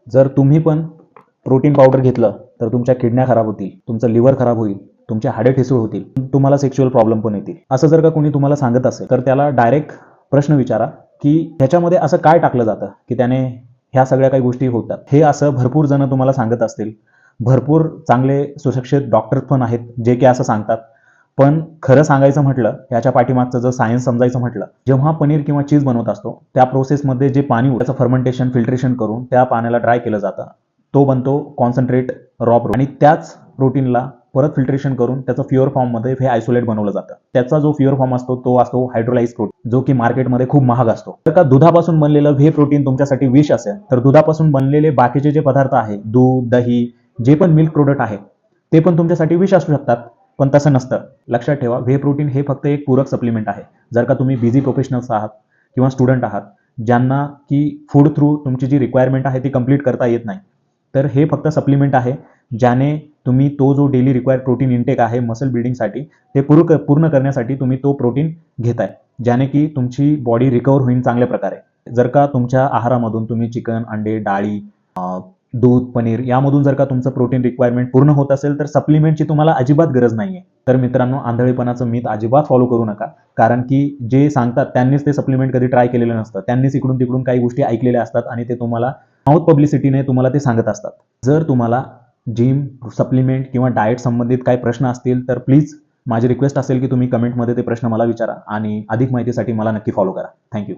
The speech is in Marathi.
जर तुम्ही पण प्रोटीन पावडर घेतलं तर तुमच्या किडन्या खराब होतील, तुमचं लिव्हर खराब होईल, तुमचे हाडे ठिसूळ होतील, तुम्हाला सेक्शुअल प्रॉब्लेम पण येतील. असं जर का कोणी तुम्हाला सांगत असेल तर त्याला डायरेक्ट प्रश्न विचारा की ह्याच्यामध्ये असं काय टाकलं जातं की त्याने ह्या सगळ्या काही गोष्टी होतात. हे असं भरपूर जण तुम्हाला सांगत असतील. भरपूर चांगले सुशिक्षित डॉक्टर पण आहेत जे की असं सांगतात. पण खरं सांगायचं म्हटलं, ह्याच्या पाठीमागचं जर सायन्स समजायचं म्हटलं, जेव्हा पनीर किंवा चीज बनवत असतो त्या प्रोसेसमध्ये जे पाणी त्याचं फर्मेंटेशन फिल्ट्रेशन करून त्या पाण्याला ड्राय केलं जातं. तो बनतो कॉन्सन्ट्रेट रॉ प्रोटीन आणि त्याच प्रोटीनला परत फिल्ट्रेशन करून त्याचं प्युअर फॉर्ममध्ये हे आयसोलेट बनवलं जातं. त्याचा जो प्युअर फॉर्म असतो तो असतो हायड्रोलाइज प्रोटीन, जो की मार्केटमध्ये खूप महाग असतो. जर का दुधापासून बनलेलं व्हे प्रोटीन तुमच्यासाठी विष असेल तर दुधापासून बनलेले बाकीचे जे पदार्थ आहेत, दूध, दही, जे पण मिल्क प्रोडक्ट आहे ते पण तुमच्यासाठी विष असू शकतात. पण तसं नसतं. लक्षात ठेवा, व्हे प्रोटीन हे फक्त एक पूरक सप्लिमेंट आहे. जर का तुम्ही बिझी प्रोफेशनल्स आहात किंवा स्टुडंट आहात ज्यांना की फूड थ्रू तुमची जी रिक्वायरमेंट आहे ती कंप्लीट करता येत नाही, तर हे फक्त सप्लिमेंट आहे ज्याने तुम्ही तो जो डेली रिक्वायर्ड प्रोटीन इंटेक आहे मसल बिल्डिंगसाठी ते पूर्ण करण्यासाठी तुम्ही तो प्रोटीन घेताय, ज्याने की तुमची बॉडी रिकवर होईल चांगल्या प्रकारे. जर का तुमच्या आहारामधून तुम्ही चिकन, अंडे, डाळी, दूध, पनीर यामधून जर का तुमचं प्रोटीन रिक्वायरमेंट पूर्ण होत असेल तर सप्लिमेंटची तुम्हाला अजिबात गरज नाहीये. तर मित्रांनो, आंधळेपणाचं मिथ अजिबात फॉलो करू नका, कारण की जे सांगतात त्यांनीच ते सप्लिमेंट कधी ट्राय केलेलं नसतं. त्यांनीच इकडून तिकडून काही गोष्टी ऐकलेल्या असतात आणि ते तुम्हाला माउथ पब्लिसिटीने तुम्हाला ते सांगत असतात. जर तुम्हाला जिम, सप्लिमेंट किंवा डाएट संबंधित काही प्रश्न असतील तर प्लीज माझी रिक्वेस्ट असेल की तुम्ही कमेंटमध्ये ते प्रश्न मला विचारा आणि अधिक माहितीसाठी मला नक्की फॉलो करा. थँक्यू.